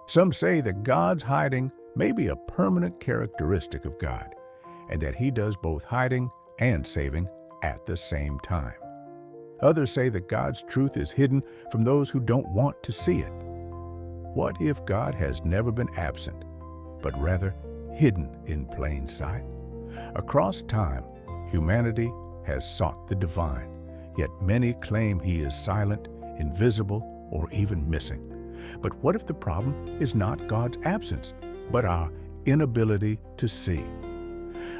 Some say that God's hiding may be a permanent characteristic of God, and that he does both hiding and saving at the same time. Others say that God's truth is hidden from those who don't want to see it. What if God has never been absent, but rather hidden in plain sight? Across time, humanity has sought the divine, yet many claim he is silent, invisible, or even missing. But what if the problem is not God's absence, but our inability to see?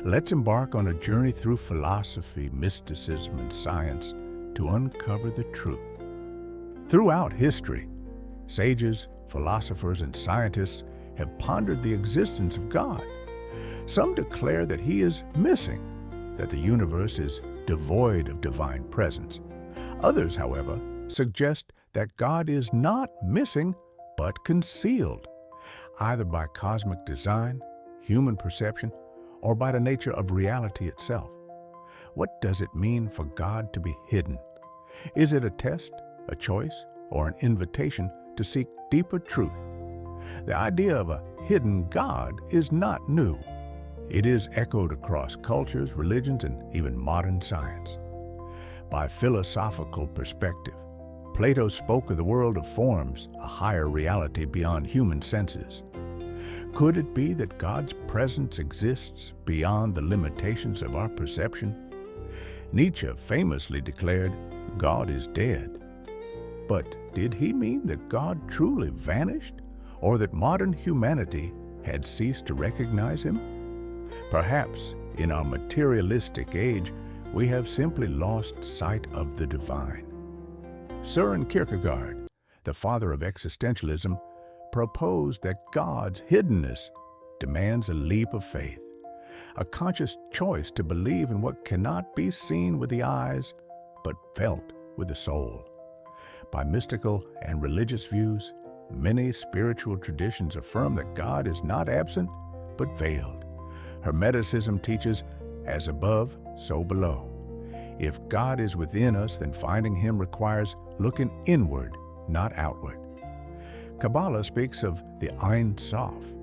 Let's embark on a journey through philosophy, mysticism, and science to uncover the truth. Throughout history, sages, philosophers, and scientists have pondered the existence of God. Some declare that he is missing, that the universe is devoid of divine presence. Others, however, suggest that God is not missing, but concealed, either by cosmic design, human perception, or by the nature of reality itself. What does it mean for God to be hidden? Is it a test, a choice, or an invitation to seek deeper truth? The idea of a hidden God is not new. It is echoed across cultures, religions, and even modern science. By philosophical perspective, Plato spoke of the world of forms, a higher reality beyond human senses. Could it be that God's presence exists beyond the limitations of our perception? Nietzsche famously declared, "God is dead." But did he mean that God truly vanished, or that modern humanity had ceased to recognize him? Perhaps, in our materialistic age, we have simply lost sight of the divine. Søren Kierkegaard, the father of existentialism, proposed that God's hiddenness demands a leap of faith, a conscious choice to believe in what cannot be seen with the eyes, but felt with the soul. By mystical and religious views, many spiritual traditions affirm that God is not absent, but veiled. Hermeticism teaches, as above, so below. If God is within us, then finding him requires looking inward, not outward. Kabbalah speaks of the Ein Sof,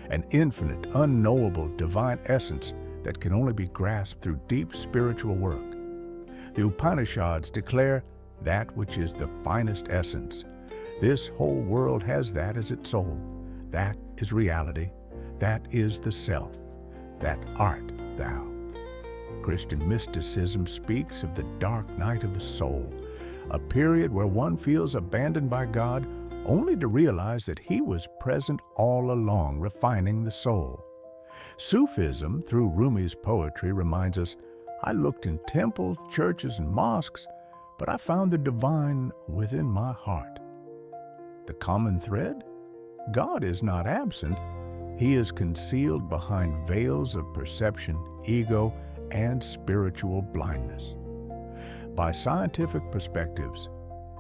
an infinite, unknowable divine essence that can only be grasped through deep spiritual work. The Upanishads declare that which is the finest essence. This whole world has that as its soul. That is reality. That is the self. That art thou. Christian mysticism speaks of the dark night of the soul, a period where one feels abandoned by God only to realize that he was present all along, refining the soul. Sufism, through Rumi's poetry, reminds us, "I looked in temples, churches, and mosques, but I found the divine within my heart." The common thread? God is not absent. He is concealed behind veils of perception, ego, and spiritual blindness. By scientific perspectives,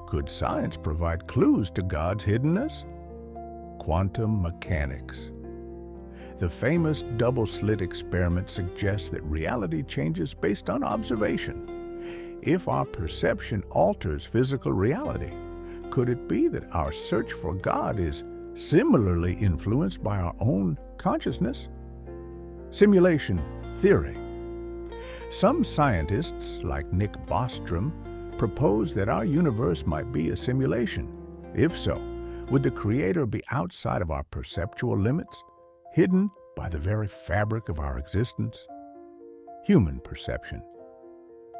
could science provide clues to God's hiddenness? Quantum mechanics. The famous double-slit experiment suggests that reality changes based on observation. If our perception alters physical reality, could it be that our search for God is similarly influenced by our own consciousness? Simulation theory. Some scientists, like Nick Bostrom, propose that our universe might be a simulation. If so, would the Creator be outside of our perceptual limits, hidden by the very fabric of our existence? Human perception.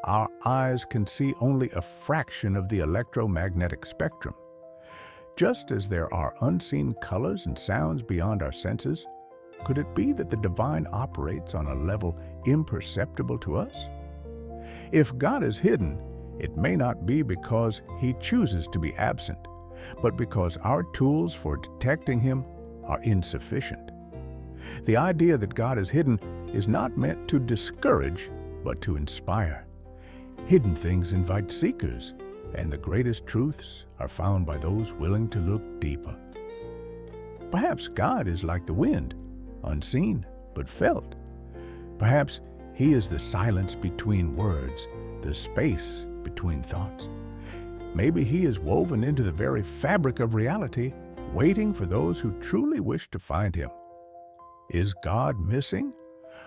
Our eyes can see only a fraction of the electromagnetic spectrum. Just as there are unseen colors and sounds beyond our senses, could it be that the divine operates on a level imperceptible to us? If God is hidden, it may not be because he chooses to be absent, but because our tools for detecting him are insufficient. The idea that God is hidden is not meant to discourage, but to inspire. Hidden things invite seekers, and the greatest truths are found by those willing to look deeper. Perhaps God is like the wind, unseen but felt. Perhaps he is the silence between words, the space between thoughts. Maybe he is woven into the very fabric of reality, waiting for those who truly wish to find Him. Is God missing,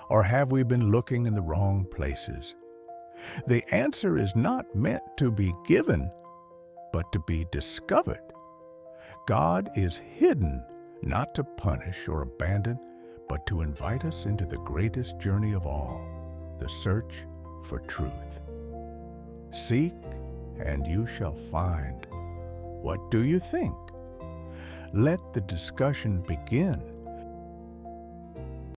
or have we been looking in the wrong places? The answer is not meant to be given, but to be discovered. God is hidden, not to punish or abandon, but to invite us into the greatest journey of all, the search for truth. Seek, and you shall find. What do you think? Let the discussion begin.